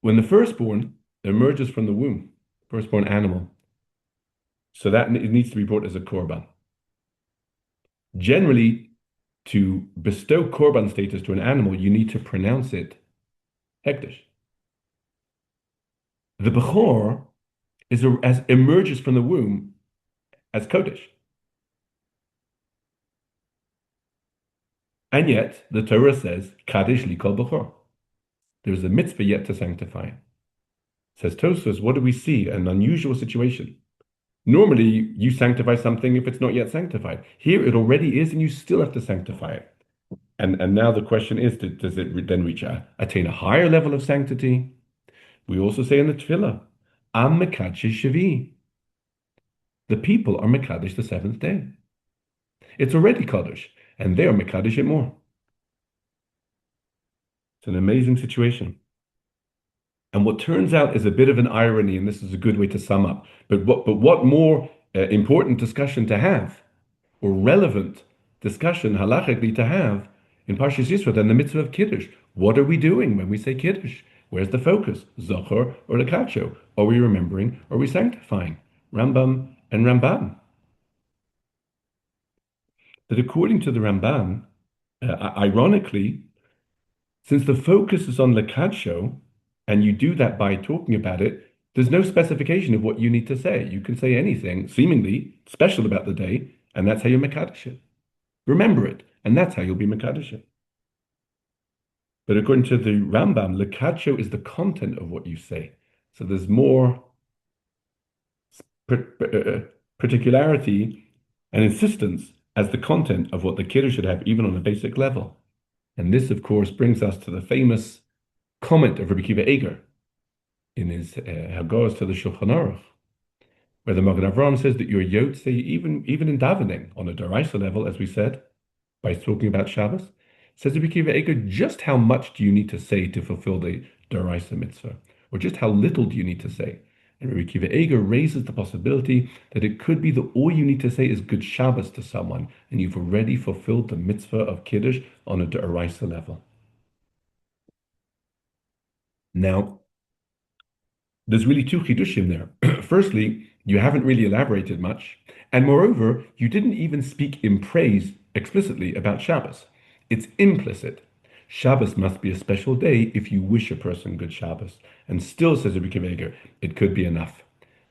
B: When the firstborn emerges from the womb, firstborn animal, so that it needs to be brought as a korban. Generally, to bestow korban status to an animal, you need to pronounce it hekdesh. The bechor as emerges from the womb as kodesh. And yet, the Torah says, Kadesh likol bechor. There's a mitzvah yet to sanctify. Says Tosfos, what do we see? An unusual situation. Normally, you sanctify something if it's not yet sanctified. Here, it already is, and you still have to sanctify it. And now the question is, does it then attain a higher level of sanctity? We also say in the Tefillah, Am Mekadesh Shavi. The people are Mekadesh the 7th day. It's already Kaddish, and they are Mekadesh it more. It's an amazing situation. And what turns out is a bit of an irony, and this is a good way to sum up. But what more important discussion to have, or relevant discussion halachically to have in Parshas Yisro than the mitzvah of Kiddush? What are we doing when we say Kiddush? Where's the focus? Zochor or Lekacho? Are we remembering? Are we sanctifying? Rambam and Ramban. That according to the Ramban, Ironically, since the focus is on Lekadsho, and you do that by talking about it, there's no specification of what you need to say. You can say anything seemingly special about the day, and that's how you Mekadesh it. Remember it, and that's how you'll be Mekadesh it. But according to the Rambam, Lekadsho is the content of what you say. So there's more particularity and insistence as the content of what the kiddush should have, even on a basic level. And this, of course, brings us to the famous comment of Rabbi Akiva Eiger in his Haggadah to the Shulchan Aruch, where the Magen Avraham says that your Yotze, even in davening, on a Daraisa level, as we said, by talking about Shabbos, says Rabbi Akiva Eiger, just how much do you need to say to fulfill the Daraisa mitzvah? Or just how little do you need to say? And Rabbi Akiva Eiger raises the possibility that it could be that all you need to say is Good Shabbos to someone, and you've already fulfilled the mitzvah of Kiddush on a Daraisa level. Now, there's really two chidushim there. Firstly, you haven't really elaborated much, and moreover, you didn't even speak in praise explicitly about Shabbos. It's implicit. Shabbos must be a special day if you wish a person good Shabbos. And still, says Rabbi Akiva Eiger, it could be enough.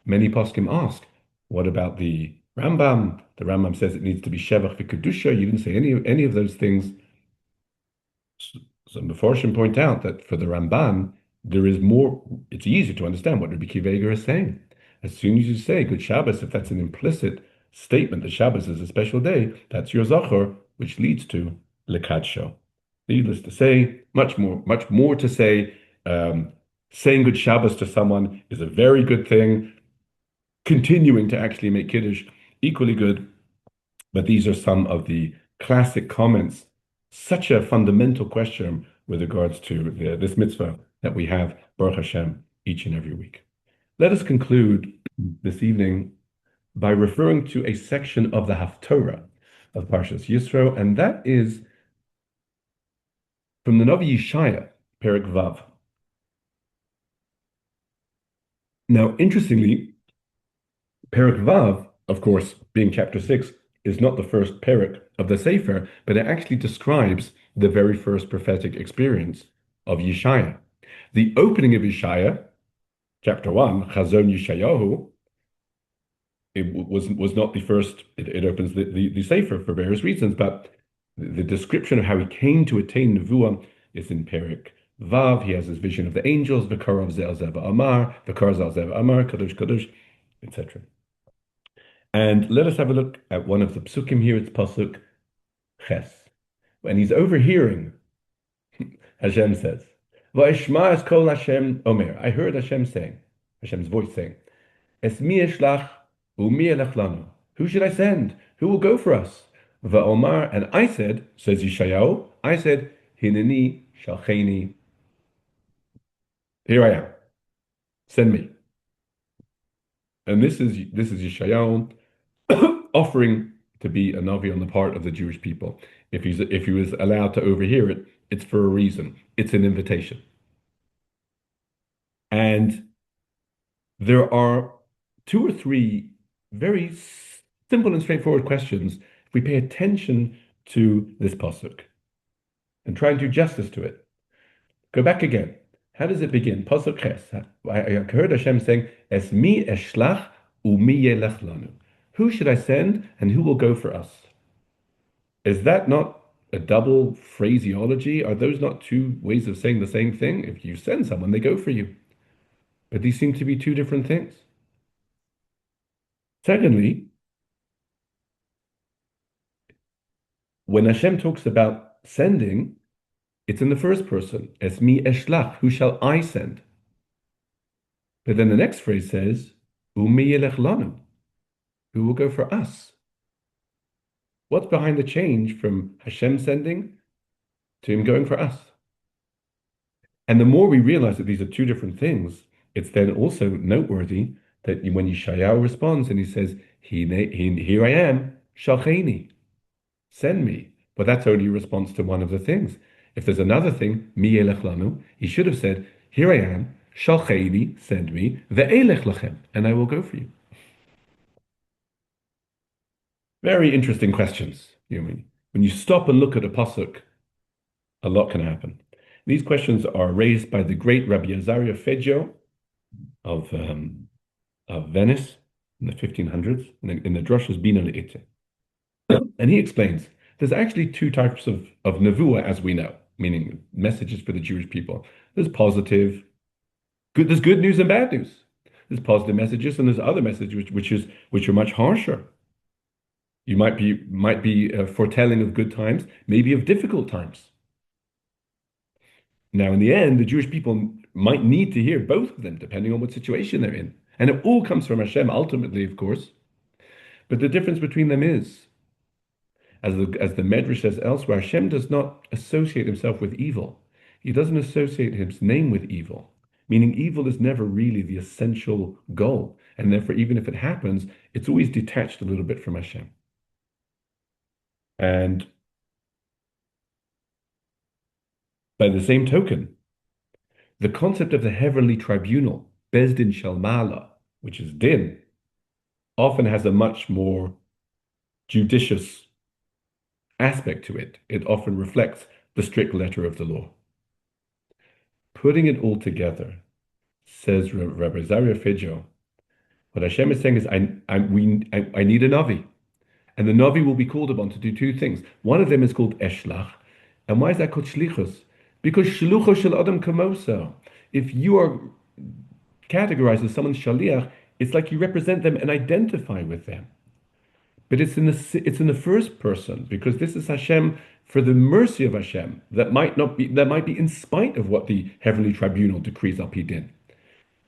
B: Many poskim ask, what about the Rambam? The Rambam says it needs to be Shevach v'Kedusha. You didn't say any of those things. Some Meforshim point out that for the Ramban, there is more, it's easier to understand what Rabbi Akiva Eiger is saying. As soon as you say good Shabbos, if that's an implicit statement that Shabbos is a special day, that's your Zachor, which leads to Lekadsho. Needless to say, much more to say. Saying good Shabbos to someone is a very good thing. Continuing to actually make Kiddush equally good. But these are some of the classic comments. Such a fundamental question with regards to this mitzvah that we have, Baruch Hashem, each and every week. Let us conclude this evening by referring to a section of the Haftorah of Parshas Yisro, and that is from the Navi Yeshaya, Perek Vav. Now, interestingly, Perek Vav, of course, being chapter 6, is not the first Perek of the Sefer, but it actually describes the very first prophetic experience of Yeshaya. The opening of Yeshaya, chapter 1, Chazon Yeshayahu, it was not the first, it opens the Sefer for various reasons, but the description of how he came to attain Nevuah is in Perek Vav. He has his vision of the angels, V'karav Zel Zeva Amar, V'karav Zel Zeva Amar, Kadosh Kadosh, etc. And let us have a look at one of the psukim here. It's pasuk Ches. And he's overhearing, Hashem says, V'eshma es kol Hashem Omer. I heard Hashem saying, Hashem's voice saying, Es mi eshlach u'mi elech lanu. Who should I send? Who will go for us? V'omar, and I said, says Yeshayahu, I said, Hineni shalcheni. Here I am. Send me. And this is Yeshayahu offering to be a Navi on the part of the Jewish people. If he was allowed to overhear it, it's for a reason. It's an invitation. And there are two or three very simple and straightforward questions if we pay attention to this pasuk and try and do justice to it. Go back again. How does it begin? Pasuk Ches. I heard Hashem saying, Es mi eshlach u'mi yelech lanu. Who should I send and who will go for us? Is that not a double phraseology? Are those not two ways of saying the same thing? If you send someone, they go for you. But these seem to be two different things. Secondly, when Hashem talks about sending, it's in the first person. Es mi eshlach. Who shall I send? But then the next phrase says, Umi yelech lanu. Who will go for us? What's behind the change from Hashem sending to him going for us? And the more we realize that these are two different things, it's then also noteworthy that when Yeshayahu responds and he says, Here I am, shalcheni, send me. But that's only a response to one of the things. If there's another thing, mi yelech lanu, he should have said, Here I am, shalcheni, send me, ve'elech lachem, and I will go for you. Very interesting questions, when When you stop and look at a pasuk, a lot can happen. These questions are raised by the great Rabbi Azaria Feggio of Venice in the 1500s, in the Droshes Bina Le'ite. And he explains there's actually two types of nevuah, as we know, meaning messages for the Jewish people. There's positive, there's good news and bad news. There's positive messages, and there's other messages which are much harsher. You might be foretelling of good times, maybe of difficult times. Now, in the end, the Jewish people might need to hear both of them, depending on what situation they're in. And it all comes from Hashem, ultimately, of course. But the difference between them is, as the Medrash says elsewhere, Hashem does not associate himself with evil. He doesn't associate his name with evil, meaning evil is never really the essential goal. And therefore, even if it happens, it's always detached a little bit from Hashem. And by the same token, the concept of the heavenly tribunal, Bezdin Shalmala, which is din, often has a much more judicious aspect to it. It often reflects the strict letter of the law. Putting it all together, says Rabbi Zaria Feggio, what Hashem is saying is, I need a Navi. And the Navi will be called upon to do two things. One of them is called Eshlach. And why is that called Shlichus? Because Shlucho Shel Adam Kamosa. If you are categorized as someone's Shaliach, it's like you represent them and identify with them. But it's in the first person, because this is Hashem for the mercy of Hashem that might be in spite of what the heavenly tribunal decrees al pi din.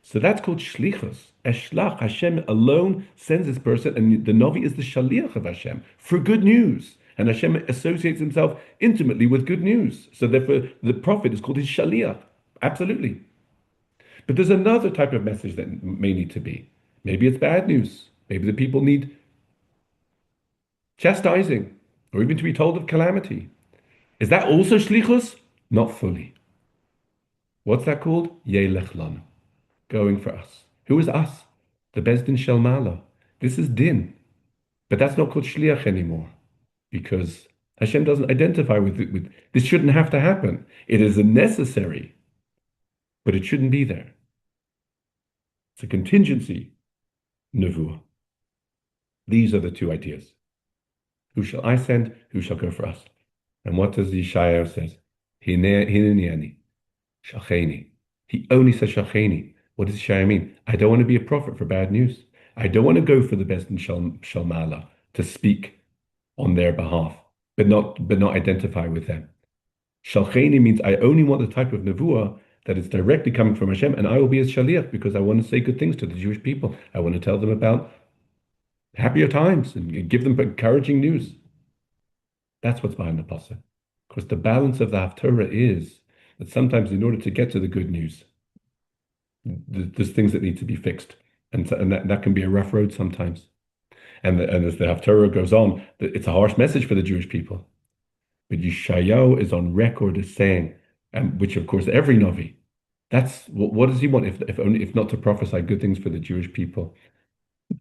B: So that's called shlichus. Eshlach, Hashem alone sends this person, and the Navi is the shaliach of Hashem for good news. And Hashem associates himself intimately with good news. So therefore, the prophet is called his shaliach. Absolutely. But there's another type of message that may need to be. Maybe it's bad news. Maybe the people need chastising, or even to be told of calamity. Is that also shlichus? Not fully. What's that called? Yelech lanu. Going for us. Who is us? The Bezdin Shel Mala. This is din. But that's not called shliach anymore, because Hashem doesn't identify with this. Shouldn't have to happen. It is a necessary, but it shouldn't be there. It's a contingency nevuah. These are the two ideas. Who shall I send? Who shall go for us? And what does Yeshayahu says? Hineni, shacheni. He only says shacheni. What does Yeshayahu mean? I don't want to be a prophet for bad news. I don't want to go for the best in Shalmala to speak on their behalf, but not identify with them. Shalcheni means I only want the type of nevuah that is directly coming from Hashem, and I will be as shaliach because I want to say good things to the Jewish people. I want to tell them about happier times and give them encouraging news. That's what's behind the pasuk. Of course, the balance of the Haftarah is that sometimes in order to get to the good news, there's things that need to be fixed. And that can be a rough road sometimes. And as the Haftarah goes on, it's a harsh message for the Jewish people. But Yeshayahu is on record as saying, which of course every Navi, that's what does he want if not to prophesy good things for the Jewish people?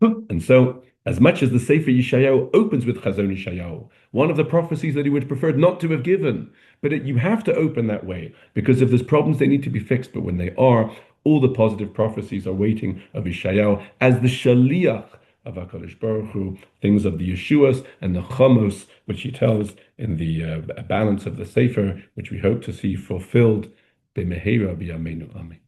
B: And so, as much as the Sefer Yeshayahu opens with Chazon Yeshayahu, one of the prophecies that he would prefer not to have given, but you have to open that way, because if there's problems, they need to be fixed. But when they are, all the positive prophecies are waiting of Yeshayahu as the Shaliach of HaKadosh Baruch Hu, things of the Yeshuas and the Chemos, which he tells in the balance of the Sefer, which we hope to see fulfilled. B'mehera b'yameinu. Amen.